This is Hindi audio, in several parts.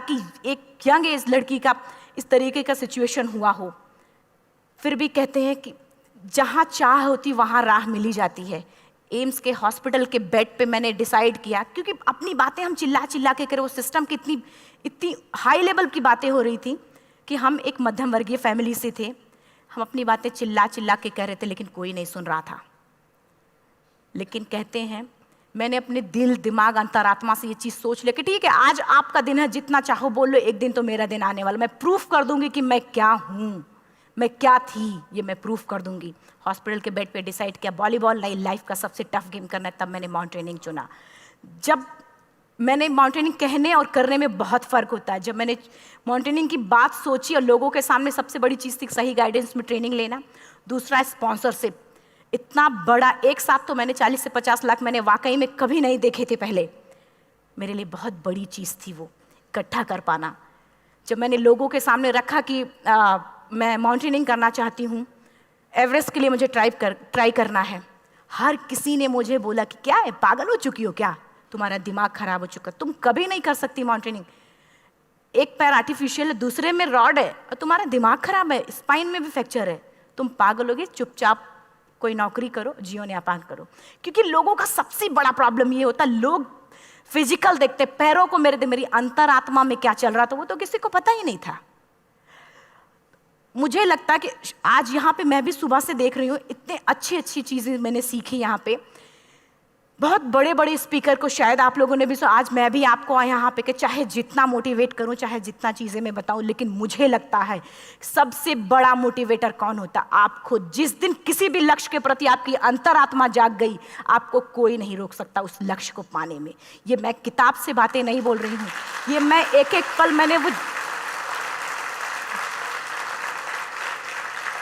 कि एक यंग एज लड़की का इस तरीके का सिचुएशन हुआ हो, फिर भी कहते हैं कि जहाँ चाह होती वहाँ राह मिली जाती है। एम्स के हॉस्पिटल के बेड पे मैंने डिसाइड किया, क्योंकि अपनी बातें हम चिल्ला चिल्ला के करें, वो सिस्टम की इतनी हाई लेवल की बातें हो रही थी कि हम एक मध्यम वर्गीय फैमिली से थे, हम अपनी बातें चिल्ला चिल्ला के कह रहे थे, लेकिन कोई नहीं सुन रहा था। लेकिन कहते हैं मैंने अपने दिल दिमाग अंतरात्मा से ये चीज़ सोच लिया कि ठीक है, आज आपका दिन है, जितना चाहो बोल लो, एक दिन तो मेरा दिन आने वाला, मैं प्रूफ कर दूंगी कि मैं क्या हूँ, मैं क्या थी, ये मैं प्रूफ कर दूंगी। हॉस्पिटल के बेड पे डिसाइड किया वॉलीबॉल नहीं, लाइफ का सबसे टफ गेम करना है, तब मैंने माउंटेनिंग चुना। जब मैंने माउंटेनिंग कहने और करने में बहुत फ़र्क होता है। जब मैंने माउंटेनिंग की बात सोची और लोगों के सामने, सबसे बड़ी चीज़ थी सही गाइडेंस में ट्रेनिंग लेना, दूसरा स्पॉन्सरशिप। इतना बड़ा एक साथ तो मैंने 40 से 50 लाख मैंने वाकई में कभी नहीं देखे थे पहले। मेरे लिए बहुत बड़ी चीज़ थी वो इकट्ठा कर पाना। जब मैंने लोगों के सामने रखा कि मैं माउंटेनिंग करना चाहती हूँ, एवरेस्ट के लिए मुझे ट्राई करना है, हर किसी ने मुझे बोला कि क्या है, पागल हो चुकी हो क्या, तुम्हारा दिमाग खराब हो चुका, तुम कभी नहीं कर सकती माउंटेनिंग। एक पैर आर्टिफिशियल है, दूसरे में रॉड है, और तुम्हारा दिमाग खराब है, स्पाइन में भी फ्रैक्चर है, तुम पागल होगे, चुपचाप कोई नौकरी करो, जीवन यापन करो। क्योंकि लोगों का सबसे बड़ा प्रॉब्लम ये होता, लोग फिजिकल देखते, पैरों को मेरी अंतरात्मा में क्या चल रहा था वो तो किसी को पता ही नहीं था। मुझे लगता है कि आज यहाँ पे मैं भी सुबह से देख रही हूँ, इतने अच्छी चीज़ें मैंने सीखी यहाँ पे। बहुत बड़े बड़े स्पीकर को शायद आप लोगों ने भी सुना, आज मैं भी आपको यहाँ पे कि चाहे जितना मोटिवेट करूँ, चाहे जितना चीज़ें मैं बताऊँ, लेकिन मुझे लगता है सबसे बड़ा मोटिवेटर कौन होता, आप खुद। जिस दिन किसी भी लक्ष्य के प्रति आपकी अंतरात्मा जाग गई, आपको कोई नहीं रोक सकता उस लक्ष्य को पाने में। ये मैं किताब से बातें नहीं बोल रही हूँ, ये मैं एक एक पल मैंने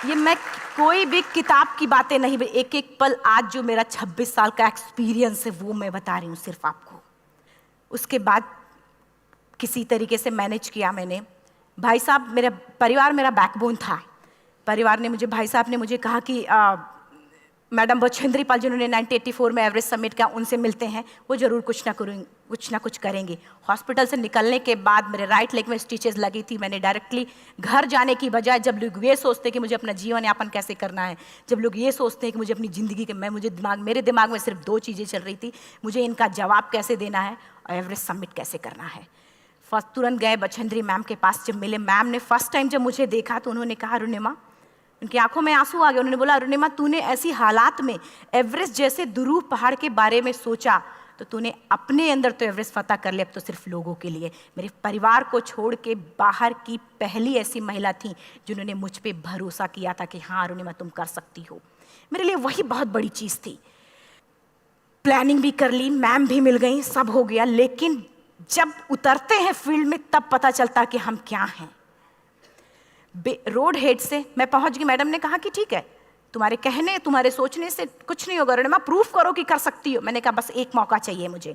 मैं कोई भी किताब की बातें नहीं, एक एक पल आज जो मेरा 26 साल का एक्सपीरियंस है वो मैं बता रही हूँ सिर्फ आपको। उसके बाद किसी तरीके से मैनेज किया मैंने। भाई साहब, मेरा परिवार मेरा बैकबोन था। परिवार ने मुझे, भाई साहब ने मुझे कहा कि मैडम बछेंद्री पाल जिन्होंने 1984 में एवरेस्ट समिट किया, उनसे मिलते हैं, वो जरूर कुछ ना कुछ करेंगे। हॉस्पिटल से निकलने के बाद मेरे राइट लेग में स्टिचेस लगी थी। मैंने डायरेक्टली घर जाने की बजाय, जब लोग ये सोचते हैं कि मुझे अपना जीवन यापन कैसे करना है, जब लोग ये सोचते हैं कि मुझे अपनी ज़िंदगी के मेरे दिमाग में सिर्फ 2 चीज़ें चल रही थी, मुझे इनका जवाब कैसे देना है और एवरेस्ट समिट कैसे करना है। फर्स्ट तुरंत गए बछेंद्री मैम के पास। जब मिले, मैम ने फर्स्ट टाइम जब मुझे देखा तो उन्होंने कहा, अरुणिमा, उनकी आंखों में आंसू आ गए। उन्होंने बोला, अरुणिमा, तूने ऐसी हालात में एवरेस्ट जैसे दुरूह पहाड़ के बारे में सोचा तो तूने अपने अंदर तो एवरेस्ट फतह कर लिया, अब तो सिर्फ लोगों के लिए। मेरे परिवार को छोड़ के बाहर की पहली ऐसी महिला थी जिन्होंने मुझ पे भरोसा किया था कि हाँ अरुणिमा, तुम कर सकती हो। मेरे लिए वही बहुत बड़ी चीज़ थी। प्लानिंग भी कर ली, मैम भी मिल गई, सब हो गया। लेकिन जब उतरते हैं फील्ड में तब पता चलता कि हम क्या हैं। रोड हेड से मैं पहुंच गई। मैडम ने कहा कि ठीक है, तुम्हारे कहने तुम्हारे सोचने से कुछ नहीं होगा, अरुणिमा, प्रूफ करो कि कर सकती हो। मैंने कहा बस एक मौका चाहिए मुझे।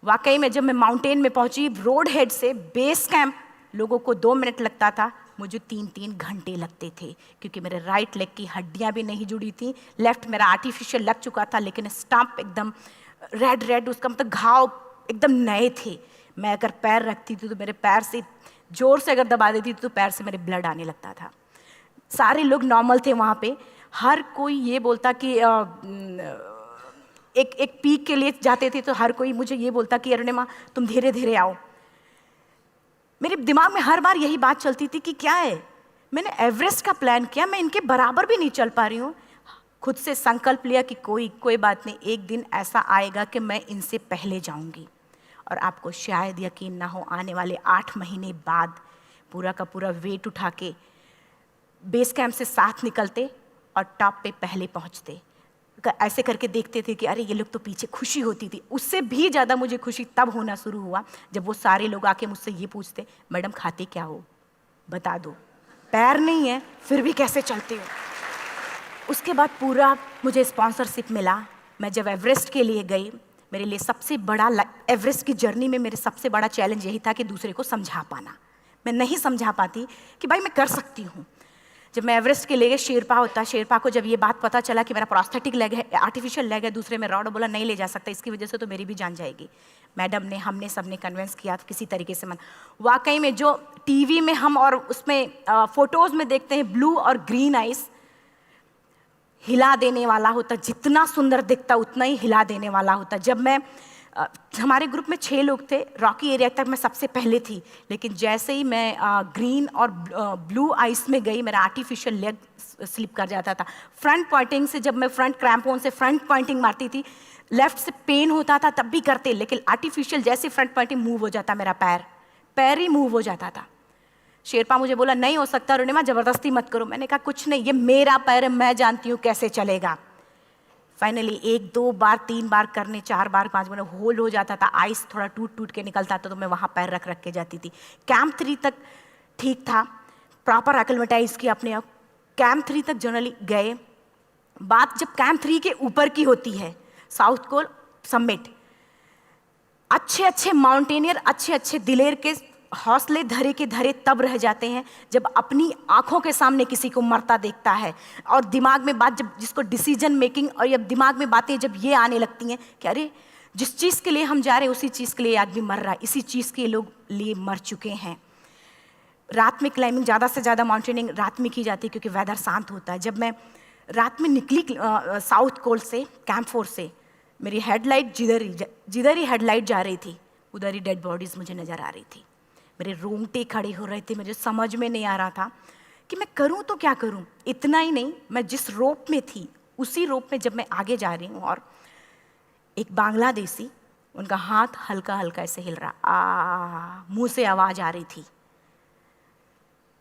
वाकई में जब मैं माउंटेन में पहुंची, रोड हेड से बेस कैंप लोगों को 2 मिनट लगता था, मुझे 3-3 घंटे लगते थे, क्योंकि मेरे राइट लेग की हड्डियां भी नहीं जुड़ी थी। लेफ्ट मेरा आर्टिफिशियल लग चुका था, लेकिन स्टंप एकदम रेड, उसका मतलब घाव एकदम नए थे। मैं अगर पैर रखती थी तो मेरे पैर से जोर से अगर दबा देती थी तो पैर से मेरे ब्लड आने लगता था। सारे लोग नॉर्मल थे वहाँ पे। हर कोई ये बोलता कि एक पीक के लिए जाते थे तो हर कोई मुझे ये बोलता कि अरुणिमा, तुम धीरे धीरे आओ। मेरे दिमाग में हर बार यही बात चलती थी कि क्या है, मैंने एवरेस्ट का प्लान किया, मैं इनके बराबर भी नहीं चल पा रही हूँ। खुद से संकल्प लिया कि कोई बात नहीं, एक दिन ऐसा आएगा कि मैं इनसे पहले जाऊँगी। और आपको शायद यकीन ना हो, आने वाले 8 महीने बाद पूरा का पूरा वेट उठा के बेस कैंप से साथ निकलते और टॉप पे पहले पहुंचते। ऐसे करके देखते थे कि अरे ये लोग तो पीछे। खुशी होती थी। उससे भी ज़्यादा मुझे खुशी तब होना शुरू हुआ जब वो सारे लोग आके मुझसे ये पूछते, मैडम खाते क्या हो, बता दो, पैर नहीं है फिर भी कैसे चलते हो। उसके बाद पूरा मुझे स्पॉन्सरशिप मिला। मैं जब एवरेस्ट के लिए गई, मेरे लिए सबसे बड़ा, एवरेस्ट की जर्नी में मेरे सबसे बड़ा चैलेंज यही था कि दूसरे को समझा पाना। मैं नहीं समझा पाती कि भाई मैं कर सकती हूँ। जब मैं एवरेस्ट के ले गए, शेरपा होता है, शेरपा को जब ये बात पता चला कि मेरा प्रोस्थेटिक लेग है, आर्टिफिशियल लेग है, दूसरे में रॉड, बोला नहीं ले जा सकता, इसकी वजह से तो मेरी भी जान जाएगी। मैडम ने, हमने सबने कन्विंस किया किसी तरीके से मन। वाकई में जो टीवी में हम और उसमें फोटोज़ में देखते हैं ब्लू और ग्रीन आइस, हिला देने वाला होता, जितना सुंदर दिखता उतना ही हिला देने वाला होता। जब मैं हमारे ग्रुप में 6 लोग थे, रॉकी एरिया तक मैं सबसे पहले थी, लेकिन जैसे ही मैं ग्रीन और ब्लू आइस में गई, मेरा आर्टिफिशियल लेग स्लिप कर जाता था। फ्रंट पॉइंटिंग से, जब मैं फ्रंट क्रैम्पोन से फ्रंट पॉइंटिंग मारती थी, लेफ्ट से पेन होता था तब भी करते, लेकिन आर्टिफिशियल जैसे फ्रंट पॉइंटिंग मूव हो जाता, मेरा पैर ही मूव हो जाता था। शेरपा मुझे बोला नहीं हो सकता अरुणिमा, ज़बरदस्ती मत करो। मैंने कहा कुछ नहीं, ये मेरा पैर है, मैं जानती हूँ कैसे चलेगा। फाइनली 1, 2 बार, 3 बार करने, 4 बार, 5 बार होल्ड हो जाता था, आइस थोड़ा टूट के निकलता था, तो मैं वहाँ पैर रख के जाती थी। कैंप 3 तक ठीक था, प्रॉपर एक्लिमेटाइज किया अपने आप। कैंप 3 तक जनरली गए। बात जब कैंप 3 के ऊपर की होती है, साउथ कोल समिट, अच्छे माउंटेनियर, अच्छे दिलेर के हौसले धरे के धरे तब रह जाते हैं जब अपनी आंखों के सामने किसी को मरता देखता है, और दिमाग में बात, जब जिसको डिसीजन मेकिंग, और जब दिमाग में बातें जब ये आने लगती हैं कि अरे जिस चीज़ के लिए हम जा रहे हैं उसी चीज़ के लिए आदमी मर रहा है, इसी चीज़ के लोग लिए मर चुके हैं। रात में क्लाइंबिंग, ज़्यादा से ज़्यादा माउंटेनिंग रात में की जाती है क्योंकि वेदर शांत होता है। जब मैं रात में निकली साउथ कोल से, कैंप 4 से, मेरी हेडलाइट जिधर ही हेडलाइट जा रही थी उधर ही डेड बॉडीज़ मुझे नज़र आ रही थी। मेरे रोंगटे खड़े हो रहे थे, मुझे समझ में नहीं आ रहा था कि मैं करूं तो क्या करूं। इतना ही नहीं, मैं जिस रोप में थी उसी रोप में जब मैं आगे जा रही हूं और एक बांग्लादेशी, उनका हाथ हल्का ऐसे हिल रहा, मुंह से आवाज आ रही थी।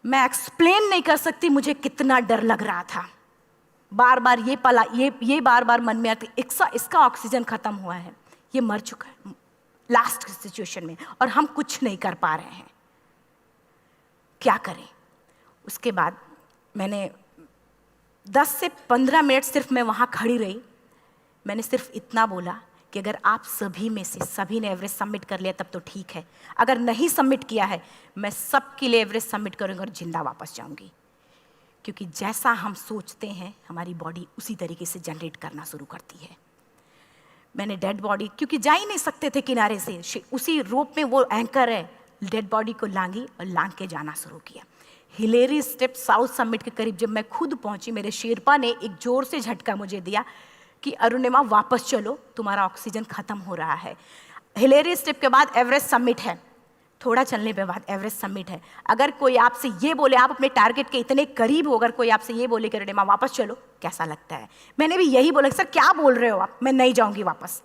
मैं एक्सप्लेन नहीं कर सकती मुझे कितना डर लग रहा था। बार बार ये बार मन में आती, इसका ऑक्सीजन खत्म हुआ है, ये मर चुका है लास्ट सिचुएशन में, और हम कुछ नहीं कर पा रहे हैं, क्या करें। उसके बाद मैंने 10 से 15 मिनट सिर्फ मैं वहाँ खड़ी रही। मैंने सिर्फ इतना बोला कि अगर आप सभी में से सभी ने एवरेस्ट सबमिट कर लिया तब तो ठीक है, अगर नहीं सबमिट किया है मैं सबके लिए एवरेस्ट सबमिट करूँगी और जिंदा वापस जाऊँगी। क्योंकि जैसा हम सोचते हैं हमारी बॉडी उसी तरीके से जनरेट करना शुरू करती है। मैंने डेड बॉडी, क्योंकि जा ही नहीं सकते थे किनारे से, उसी रोप में वो एंकर है, डेड बॉडी को लांगी और लांग के जाना शुरू किया। हिलेरी स्टेप साउथ समिट के करीब जब मैं खुद पहुंची, मेरे शेरपा ने एक जोर से झटका मुझे दिया कि अरुणिमा वापस चलो, तुम्हारा ऑक्सीजन खत्म हो रहा है। हिलेरी स्टेप के बाद एवरेस्ट समिट है, थोड़ा चलने के बाद एवरेस्ट समिट है। अगर कोई आपसे ये बोले, आप अपने टारगेट के इतने करीब हो, अगर कोई आपसे ये बोले कि अरुणिमा वापस चलो, कैसा लगता है? मैंने भी यही बोला, सर क्या बोल रहे हो आप, मैं नहीं जाऊंगी वापस।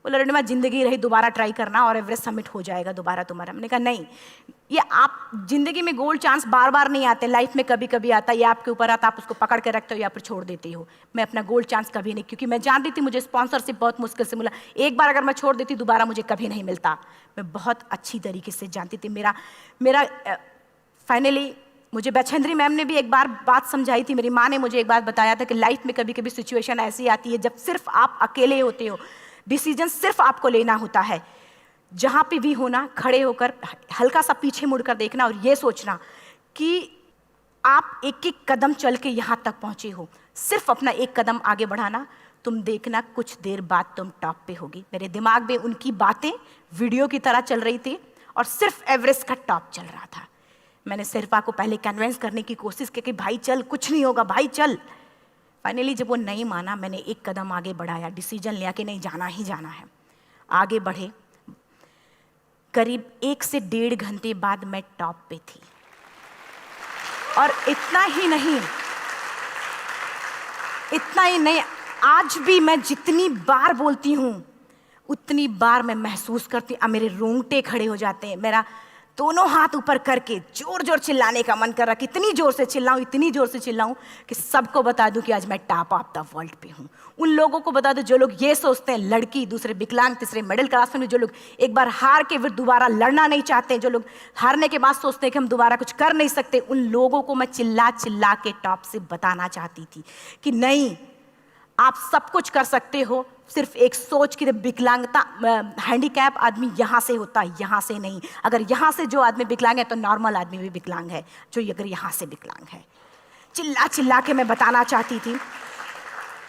बोला अरुणिमा जिंदगी रही, दोबारा ट्राई करना और एवरेस्ट समिट हो जाएगा दोबारा तुम्हारा। मैंने कहा नहीं, ये आप जिंदगी में गोल्ड चांस बार बार नहीं आते, लाइफ में कभी कभी आता है, ये आपके ऊपर आता, आप उसको पकड़ के रखते हो या फिर छोड़ देते हो। मैं अपना गोल्ड चांस कभी नहीं, क्योंकि मैं जान रही थी मुझे स्पॉन्सरशिप बहुत मुश्किल से मिला, एक बार अगर मैं छोड़ देती दोबारा मुझे कभी नहीं मिलता। मैं बहुत अच्छी तरीके से जानती थी। मेरा फाइनली मुझे बछेंद्री मैम ने भी एक बार बात समझाई थी, मेरी माँ ने मुझे एक बात बताया था कि लाइफ में कभी कभी सिचुएशन ऐसी आती है जब सिर्फ आप अकेले होते हो, डिसीजन सिर्फ आपको लेना होता है। जहाँ पे भी होना, खड़े होकर हल्का सा पीछे मुड़कर देखना और ये सोचना कि आप एक एक कदम चल के यहाँ तक पहुँचे हो, सिर्फ अपना एक कदम आगे बढ़ाना, तुम देखना कुछ देर बाद तुम टॉप पे होगी। मेरे दिमाग में उनकी बातें वीडियो की तरह चल रही थी और सिर्फ एवरेस्ट का टॉप चल रहा था। मैंने शेरपा को पहले कन्विंस करने की कोशिश की कि भाई चल, कुछ नहीं होगा भाई चल। फाइनली जब वो नहीं माना, मैंने एक कदम आगे बढ़ाया, डिसीजन लिया कि नहीं जाना ही जाना है। आगे बढ़े, करीब 1 से 1.5 घंटे बाद मैं टॉप पे थी। और इतना ही नहीं, आज भी मैं जितनी बार बोलती हूँ उतनी बार मैं महसूस करती हूँ, मेरे रोंगटे खड़े हो जाते हैं, मेरा दोनों हाथ ऊपर करके जोर जोर चिल्लाने का मन कर रहा कि इतनी जोर से चिल्लाऊं कि सबको बता दूं कि आज मैं टॉप ऑफ द वर्ल्ड पे हूं। उन लोगों को बता दूं जो लोग ये सोचते हैं, लड़की, दूसरे विकलांग, तीसरे मिडिल क्लास में, जो लोग एक बार हार के फिर दोबारा लड़ना नहीं चाहते, जो लोग हारने के बाद सोचते हैं कि हम दोबारा कुछ कर नहीं सकते, उन लोगों को मैं चिल्ला चिल्ला के टॉप से बताना चाहती थी कि नहीं, आप सब कुछ कर सकते हो, सिर्फ एक सोच की विकलांगता, हैंडीकैप आदमी यहाँ से होता है, यहाँ से नहीं। अगर यहाँ से जो आदमी विकलांग है तो नॉर्मल आदमी भी विकलांग है, जो अगर यहाँ से विकलांग है। चिल्ला चिल्ला के मैं बताना चाहती थी।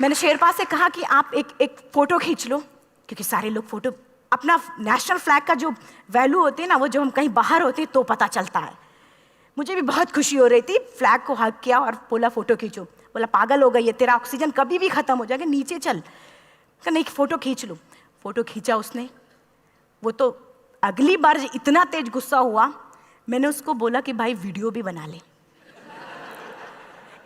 मैंने शेरपा से कहा कि आप एक फ़ोटो खींच लो, क्योंकि सारे लोग फ़ोटो, अपना नेशनल फ्लैग का जो वैल्यू होती है ना, वो जो हम कहीं बाहर होते हैं तो पता चलता है। मुझे भी बहुत खुशी हो रही थी, फ्लैग को हग किया और बोला फ़ोटो खींचो। बोला पागल हो गई है, तेरा ऑक्सीजन कभी भी ख़त्म हो जाएगा, नीचे चल। कहा नहीं, फ़ोटो खींच लो। फ़ोटो खींचा उसने। वो तो अगली बार इतना तेज गुस्सा हुआ, मैंने उसको बोला कि भाई वीडियो भी बना ले।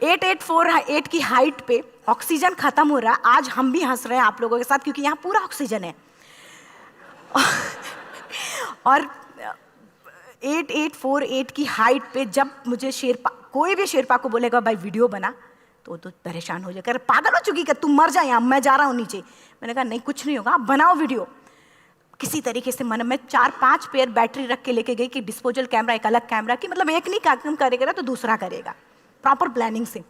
8848 की हाइट पे ऑक्सीजन खत्म हो रहा है। आज हम भी हंस रहे हैं आप लोगों के साथ, क्योंकि यहाँ पूरा ऑक्सीजन है। और 8848 की हाइट पे जब मुझे शेरपा, कोई भी शेरपा को बोलेगा भाई वीडियो बना, तो परेशान हो जाएगा, पागल हो चुकी, कि तुम मर जाए, यहाँ मैं जा रहा हूँ नीचे। मैंने कहा नहीं, कुछ नहीं होगा, आप बनाओ वीडियो। किसी तरीके से मन में 4-5 पेयर बैटरी रख के लेके गई कि डिस्पोजल कैमरा, एक अलग कैमरा, कि मतलब एक नहीं काम करेगा तो दूसरा करेगा, प्रॉपर प्लानिंग से।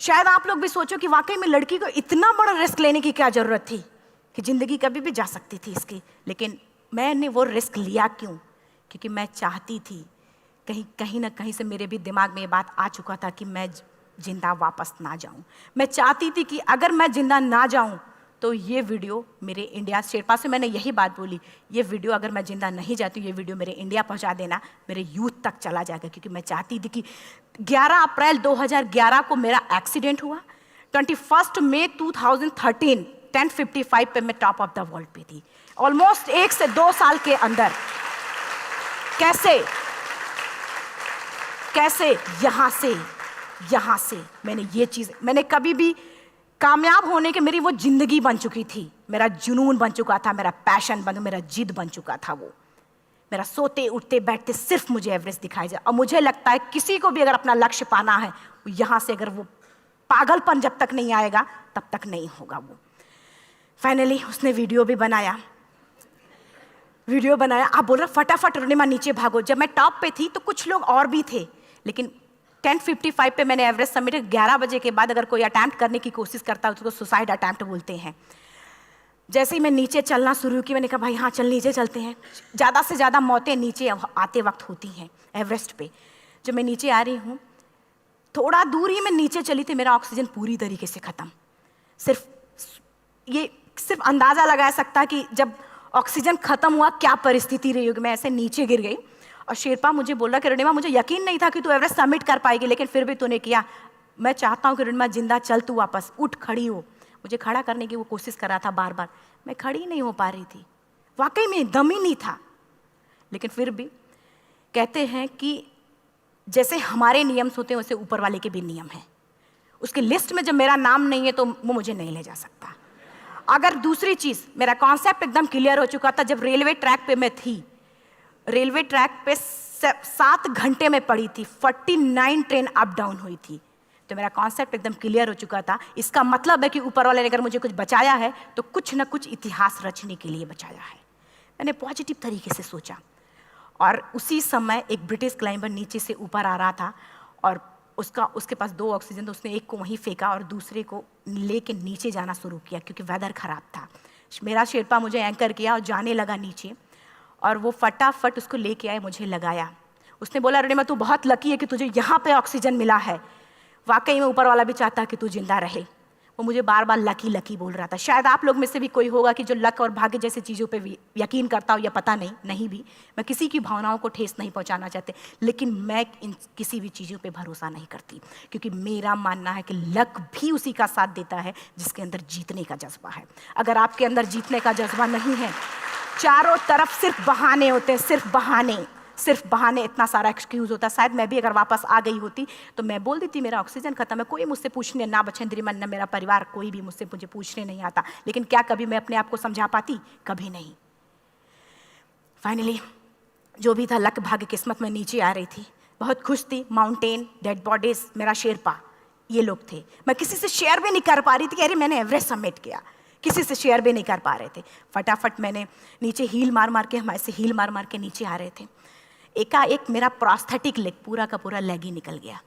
शायद आप लोग भी सोचो कि वाकई में लड़की को इतना बड़ा रिस्क लेने की क्या जरूरत थी, कि जिंदगी कभी भी जा सकती थी इसकी। लेकिन मैंने वो रिस्क लिया क्यों? क्योंकि मैं चाहती थी, कहीं ना कहीं से मेरे भी दिमाग में ये बात आ चुका था कि मैं जिंदा वापस ना जाऊं। मैं चाहती थी कि अगर मैं जिंदा ना जाऊं तो ये वीडियो मेरे इंडिया, शेरपा से मैंने यही बात बोली, ये वीडियो अगर मैं जिंदा नहीं जाती, ये वीडियो मेरे इंडिया पहुंचा देना, मेरे यूथ तक चला जाएगा। क्योंकि मैं चाहती थी कि 11 अप्रैल 2011 को मेरा एक्सीडेंट हुआ, 21 मई 2013 10:55 पे मैं टॉप ऑफ द वर्ल्ड पे थी। ऑलमोस्ट 1 से 2 साल के अंदर कैसे यहाँ से मैंने ये चीज़, मैंने कभी भी कामयाब होने के, मेरी वो जिंदगी बन चुकी थी, मेरा जुनून बन चुका था, मेरा पैशन मेरा जिद बन चुका था। वो मेरा सोते उठते बैठते सिर्फ मुझे एवरेस्ट दिखाई जाए। और मुझे लगता है किसी को भी अगर अपना लक्ष्य पाना है, यहाँ से अगर वो पागलपन जब तक नहीं आएगा तब तक नहीं होगा। वो फाइनली उसने वीडियो बनाया। आप बोल रहे फटाफट रुनिमा नीचे भागो। जब मैं टॉप पे थी तो कुछ लोग और भी थे, लेकिन 10:55 पे मैंने एवरेस्ट समिट, 11 बजे के बाद अगर कोई अटैम्प्ट करने की कोशिश करता है उसको सुसाइड अटैम्प्ट बोलते हैं। जैसे ही मैं नीचे चलना शुरू की, मैंने कहा भाई हाँ चल नीचे चलते हैं। ज़्यादा से ज़्यादा मौतें नीचे आते वक्त होती हैं एवरेस्ट पे। जब मैं नीचे आ रही हूँ, थोड़ा दूर ही मैं नीचे चली थी, मेरा ऑक्सीजन पूरी तरीके से ख़त्म। सिर्फ अंदाज़ा लगाया सकता कि जब ऑक्सीजन ख़त्म हुआ क्या परिस्थिति रही होगी। मैं ऐसे नीचे गिर गई और शेरपा मुझे बोल रहा कि रुनिमा, मुझे यकीन नहीं था कि तू एवरेस्ट सबमिट कर पाएगी, लेकिन फिर भी तूने किया। मैं चाहता हूँ कि रुनिमा जिंदा चल, तू वापस उठ, खड़ी हो। मुझे खड़ा करने की वो कोशिश कर रहा था बार बार, मैं खड़ी नहीं हो पा रही थी, वाकई में दम ही नहीं था। लेकिन फिर भी कहते हैं कि जैसे हमारे नियम होते हैं वैसे ऊपर वाले के भी नियम हैं। उसकी लिस्ट में जब मेरा नाम नहीं है तो वो मुझे नहीं ले जा सकता। अगर दूसरी चीज़, मेरा कॉन्सेप्ट एकदम क्लियर हो चुका था। जब रेलवे ट्रैक पे मैं थी, रेलवे ट्रैक पे 7 घंटे में पड़ी थी, 49 ट्रेन अप डाउन हुई थी, तो मेरा कॉन्सेप्ट एकदम क्लियर हो चुका था। इसका मतलब है कि ऊपर वाले ने अगर मुझे कुछ बचाया है तो कुछ ना कुछ इतिहास रचने के लिए बचाया है। मैंने पॉजिटिव तरीके से सोचा। और उसी समय एक ब्रिटिश क्लाइंबर नीचे से ऊपर आ रहा था और उसके पास 2 ऑक्सीजन, तो उसने एक को वहीं फेंका और दूसरे को लेके नीचे जाना शुरू किया, क्योंकि वेदर ख़राब था। मेरा शेरपा मुझे एंकर किया और जाने लगा नीचे, और वो फटाफट उसको लेके आए, मुझे लगाया। उसने बोला रुनिमा तू बहुत लकी है कि तुझे यहाँ पे ऑक्सीजन मिला है। वाकई में ऊपर वाला भी चाहता है कि तू जिंदा रहे। वो मुझे बार बार लकी लकी बोल रहा था। शायद आप लोग में से भी कोई होगा कि जो लक और भाग्य जैसी चीज़ों पे यकीन करता हो, या पता नहीं भी। मैं किसी की भावनाओं को ठेस नहीं पहुंचाना चाहती, लेकिन मैं इन किसी भी चीज़ों पे भरोसा नहीं करती, क्योंकि मेरा मानना है कि लक भी उसी का साथ देता है जिसके अंदर जीतने का जज्बा है। अगर आपके अंदर जीतने का जज्बा नहीं है, चारों तरफ सिर्फ बहाने होते हैं, सिर्फ बहाने, इतना सारा एक्सक्यूज़ होता है। शायद मैं भी अगर वापस आ गई होती तो मैं बोल देती मेरा ऑक्सीजन खत्म है, कोई मुझसे पूछने ना बचेंद्री मन, ना मेरा परिवार, कोई भी मुझे पूछने नहीं आता। लेकिन क्या कभी मैं अपने आप को समझा पाती? कभी नहीं। फाइनली जो भी था, लक भाग्य किस्मत में नीचे आ रही थी, बहुत खुश थी। माउंटेन, डेड बॉडीज, मेरा शेरपा, ये लोग थे। मैं किसी से शेयर भी नहीं कर पा रही थी कि अरे मैंने एवरेस्ट सबमिट किया, किसी से शेयर भी नहीं कर पा रहे थे। फटाफट मैंने नीचे हील मार के, हम ऐसे हील मार के नीचे आ रहे थे। एकाएक मेरा प्रोस्थेटिक लेग, पूरा का पूरा लेग ही निकल गया।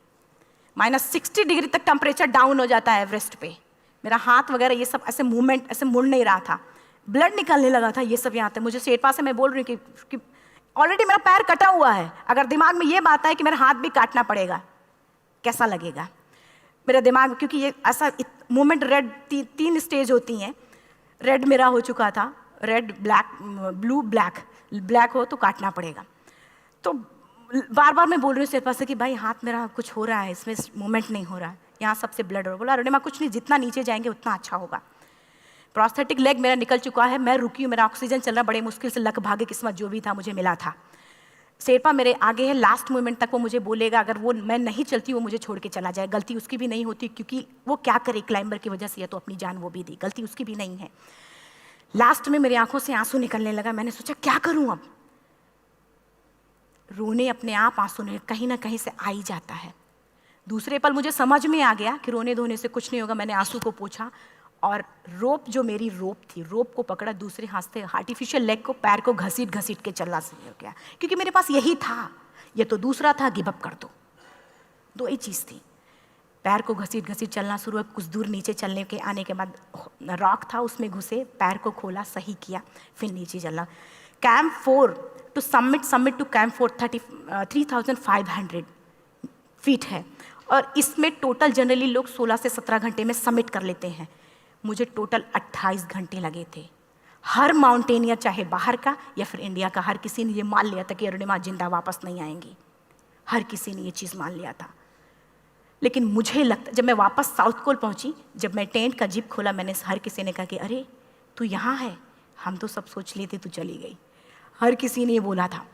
-60 डिग्री तक टेम्परेचर डाउन हो जाता है एवरेस्ट पे। मेरा हाथ वगैरह ये सब ऐसे मूवमेंट, ऐसे मुड़ नहीं रहा था, ब्लड निकलने लगा था, ये सब यहाँ था। मुझे शेरपा से मैं बोल रही हूँ कि ऑलरेडी मेरा पैर कटा हुआ है, अगर दिमाग में ये बात है कि मेरा हाथ भी काटना पड़ेगा, कैसा लगेगा। मेरा दिमाग, क्योंकि ये ऐसा मोमेंट, रेड 3 स्टेज होती हैं। रेड मेरा हो चुका था, red, black, blue, black. Black हो तो काटना पड़ेगा। तो बार बार मैं बोल रही हूँ सिर्फ से कि भाई हाथ मेरा कुछ हो रहा है, इसमें मूवमेंट नहीं हो रहा है, यहाँ सबसे ब्लड हो रहा है। बोला अरुणिमा कुछ नहीं, जितना नीचे जाएंगे उतना अच्छा होगा। प्रोस्थेटिक लेग मेरा निकल चुका है, मैं रुकी हूँ, मेरा ऑक्सीजन चल रहा, बड़े मुश्किल से लक भागे किस्मत जो भी था मुझे मिला था। शेरपा मेरे आगे है, लास्ट मोमेंट तक वो मुझे बोलेगा, अगर वो मैं नहीं चलती वो मुझे छोड़ के चला जाए। गलती उसकी भी नहीं होती, क्योंकि वो क्या करे, क्लाइंबर की वजह से या तो अपनी जान वो भी दी, गलती उसकी भी नहीं है। लास्ट में मेरी आंखों से आंसू निकलने लगा। मैंने सोचा क्या करूं अब। रोने अपने आप आंसू ने कहीं ना कहीं से आ ही जाता है। दूसरे पल मुझे समझ में आ गया कि रोने धोने से कुछ नहीं होगा। मैंने आंसू को पोंछा और रोप, जो मेरी रोप थी, रोप को पकड़ा दूसरे हाथ से, आर्टिफिशियल लेग को, पैर को घसीट घसीट के चलना शुरू हो गया, क्योंकि मेरे पास यही था। ये तो दूसरा था, गिव अप कर दो ही चीज़ थी। पैर को घसीट घसीट चलना शुरू हुआ। कुछ दूर नीचे चलने के आने के बाद रॉक था, उसमें घुसे, पैर को खोला, सही किया, फिर नीचे चलना। Camp 4 to summit to camp 4 3500 feet है, और इसमें टोटल जनरली लोग 16 से 17 घंटे में समिट कर लेते हैं। मुझे टोटल 28 घंटे लगे थे। हर माउंटेनियर, चाहे बाहर का या फिर इंडिया का, हर किसी ने ये मान लिया था कि अरुणिमा जिंदा वापस नहीं आएंगी। हर किसी ने ये चीज़ मान लिया था। लेकिन मुझे लगता, जब मैं वापस साउथ कोल पहुंची, जब मैं टेंट का जिप खोला, मैंने हर किसी ने कहा कि अरे तू यहाँ है, हम तो सब सोच लिए थे तू चली गई। हर किसी ने ये बोला था।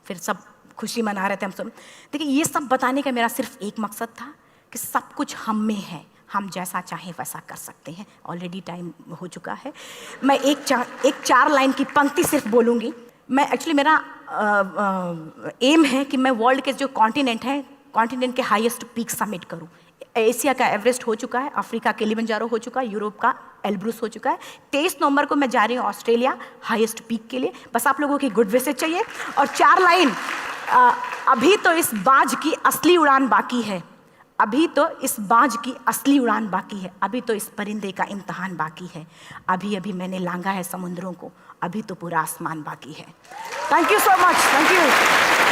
फिर सब खुशी मना रहे थे हम सब। देखिए, ये सब बताने का मेरा सिर्फ एक मकसद था कि सब कुछ हम में है, हम जैसा चाहें वैसा कर सकते हैं। ऑलरेडी टाइम हो चुका है। मैं एक 4 लाइन की पंक्ति सिर्फ बोलूँगी। मैं एक्चुअली, मेरा एम है कि मैं वर्ल्ड के जो कॉन्टिनेंट हैं, कॉन्टिनेंट के हाईएस्ट पीक समिट करूं। एशिया का एवरेस्ट हो चुका है, अफ्रीका किलिमंजारो हो चुका है, यूरोप का एल्ब्रुस हो चुका है। 23 नवंबर को मैं जा रही हूँ ऑस्ट्रेलिया हाईएस्ट पीक के लिए। बस आप लोगों की गुड विशेस चाहिए। और 4 लाइन, अभी तो इस बाज की असली उड़ान बाकी है, अभी तो इस बाज की असली उड़ान बाकी है, अभी तो इस परिंदे का इम्तहान बाकी है, अभी अभी मैंने लांघा है समुद्रों को, अभी तो पूरा आसमान बाकी है। Thank you so much, thank you.